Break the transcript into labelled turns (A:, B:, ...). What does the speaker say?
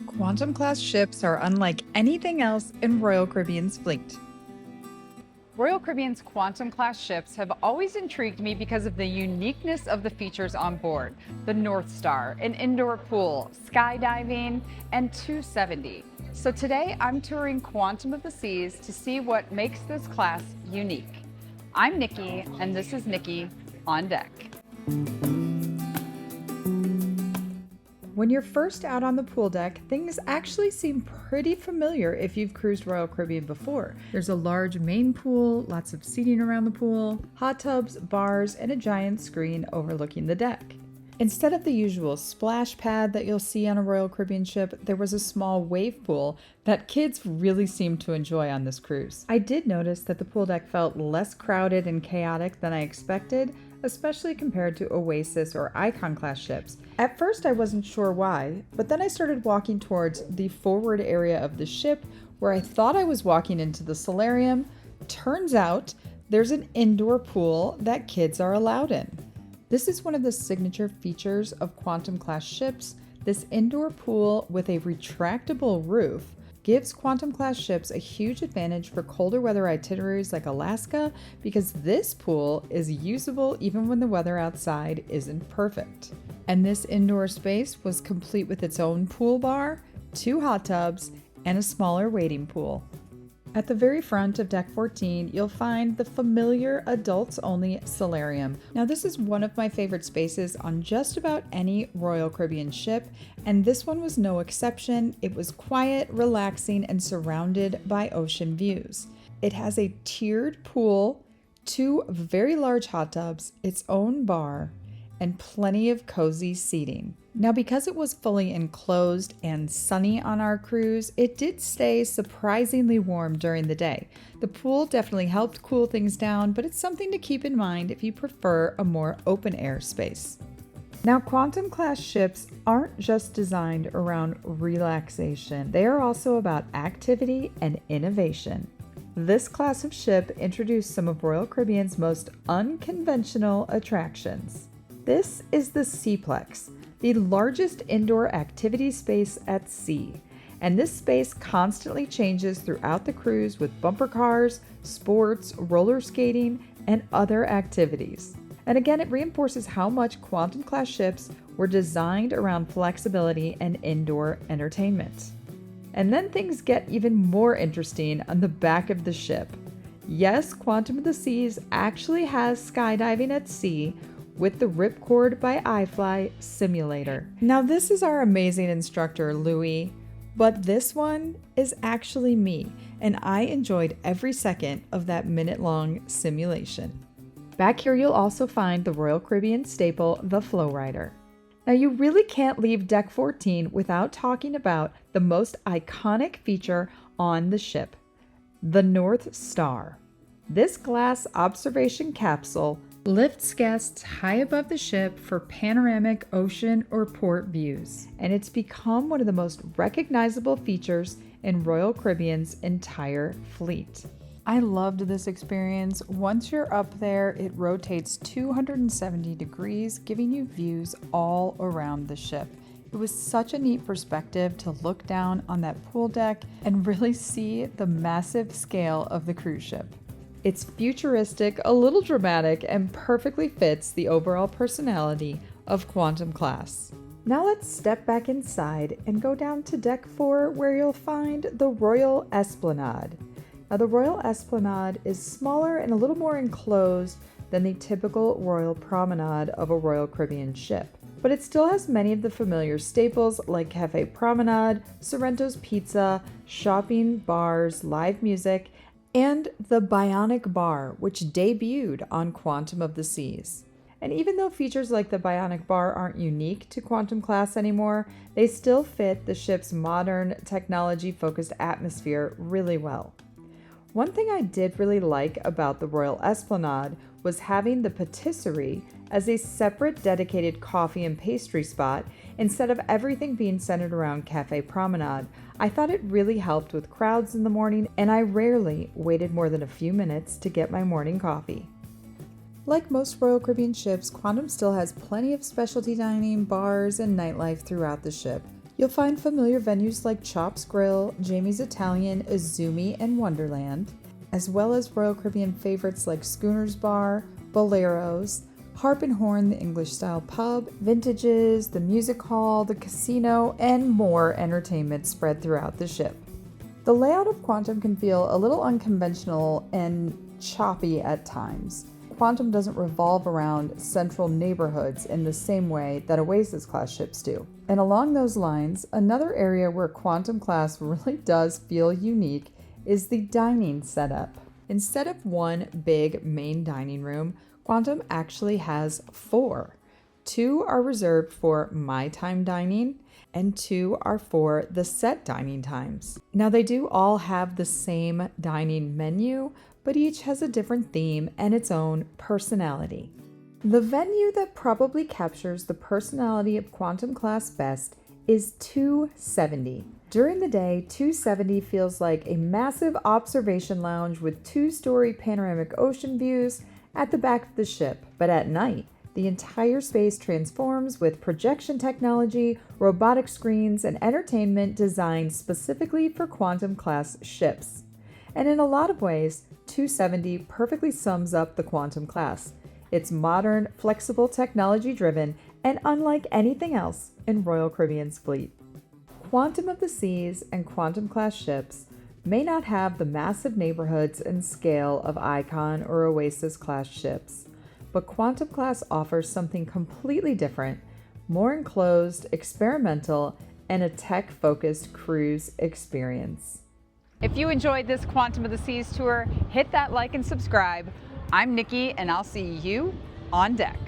A: Quantum class ships are unlike anything else in Royal Caribbean's fleet.
B: Royal Caribbean's Quantum class ships have always intrigued me because of the uniqueness of the features on board. The North Star, an indoor pool, skydiving, and 270. So today I'm touring Quantum of the Seas to see what makes this class unique. I'm Nikki, and this is Nikki on Deck.
A: When you're first out on the pool deck, things actually seem pretty familiar if you've cruised Royal Caribbean before. There's a large main pool, lots of seating around the pool, hot tubs, bars, and a giant screen overlooking the deck. Instead of the usual splash pad that you'll see on a Royal Caribbean ship, there was a small wave pool that kids really seemed to enjoy on this cruise. I did notice that the pool deck felt less crowded and chaotic than I expected, especially compared to Oasis or Icon class ships. At first I wasn't sure why, but then I started walking towards the forward area of the ship where I thought I was walking into the Solarium. Turns out there's an indoor pool that kids are allowed in. This is one of the signature features of Quantum class ships. This indoor pool with a retractable roof gives Quantum class ships a huge advantage for colder weather itineraries like Alaska because this pool is usable even when the weather outside isn't perfect. And this indoor space was complete with its own pool bar, 2 hot tubs, and a smaller wading pool. At the very front of Deck 14, you'll find the familiar adults-only Solarium. Now, this is one of my favorite spaces on just about any Royal Caribbean ship, and this one was no exception. It was quiet, relaxing, and surrounded by ocean views. It has a tiered pool, 2 very large hot tubs, its own bar, and plenty of cozy seating. Now, because it was fully enclosed and sunny on our cruise, it did stay surprisingly warm during the day. The pool definitely helped cool things down, but it's something to keep in mind if you prefer a more open air space. Now, Quantum class ships aren't just designed around relaxation. They are also about activity and innovation. This class of ship introduced some of Royal Caribbean's most unconventional attractions. This is the SeaPlex, the largest indoor activity space at sea. And this space constantly changes throughout the cruise with bumper cars, sports, roller skating, and other activities. And again, it reinforces how much Quantum class ships were designed around flexibility and indoor entertainment. And then things get even more interesting on the back of the ship. Yes, Quantum of the Seas actually has skydiving at sea, with the RipCord by iFLY simulator. Now this is our amazing instructor, Louie, but this one is actually me, and I enjoyed every second of that minute-long simulation. Back here you'll also find the Royal Caribbean staple, the Flow Rider. Now you really can't leave Deck 14 without talking about the most iconic feature on the ship, the North Star. This glass observation capsule lifts guests high above the ship for panoramic ocean or port views, and it's become one of the most recognizable features in Royal Caribbean's entire fleet. I loved this experience. Once you're up there, it rotates 270 degrees, giving you views all around the ship. It was such a neat perspective to look down on that pool deck and really see the massive scale of the cruise ship. It's futuristic, a little dramatic, and perfectly fits the overall personality of Quantum class. Now let's step back inside and go down to Deck 4 where you'll find the Royal Esplanade. Now the Royal Esplanade is smaller and a little more enclosed than the typical Royal Promenade of a Royal Caribbean ship. But it still has many of the familiar staples like Cafe Promenade, Sorrento's Pizza, shopping, bars, live music, and the Bionic Bar, which debuted on Quantum of the Seas. And even though features like the Bionic Bar aren't unique to Quantum class anymore, they still fit the ship's modern, technology-focused atmosphere really well. One thing I did really like about the Royal Esplanade was having the patisserie as a separate dedicated coffee and pastry spot instead of everything being centered around Cafe Promenade. I thought it really helped with crowds in the morning, and I rarely waited more than a few minutes to get my morning coffee. Like most Royal Caribbean ships, Quantum still has plenty of specialty dining, bars, and nightlife throughout the ship. You'll find familiar venues like Chops Grill, Jamie's Italian, Izumi, and Wonderland, as well as Royal Caribbean favorites like Schooner's Bar, Boleros, Harp and Horn, the English-style pub, Vintages, the music hall, the casino, and more entertainment spread throughout the ship. The layout of Quantum can feel a little unconventional and choppy at times. Quantum doesn't revolve around central neighborhoods in the same way that Oasis-class ships do. And along those lines, another area where Quantum class really does feel unique is the dining setup. Instead of one big main dining room, Quantum actually has 4. 2 are reserved for my time dining, and 2 are for the set dining times. Now, they do all have the same dining menu, but each has a different theme and its own personality. The venue that probably captures the personality of Quantum class best is 270. During the day, 270 feels like a massive observation lounge with 2-story panoramic ocean views at the back of the ship, but at night, the entire space transforms with projection technology, robotic screens, and entertainment designed specifically for Quantum class ships. And in a lot of ways, 270 perfectly sums up the Quantum class. It's modern, flexible, technology-driven, and unlike anything else in Royal Caribbean's fleet. Quantum of the Seas and Quantum class ships may not have the massive neighborhoods and scale of Icon or Oasis class ships, but Quantum class offers something completely different, more enclosed, experimental, and a tech-focused cruise experience.
B: If you enjoyed this Quantum of the Seas tour, hit that like and subscribe. I'm Nikki, and I'll see you on deck.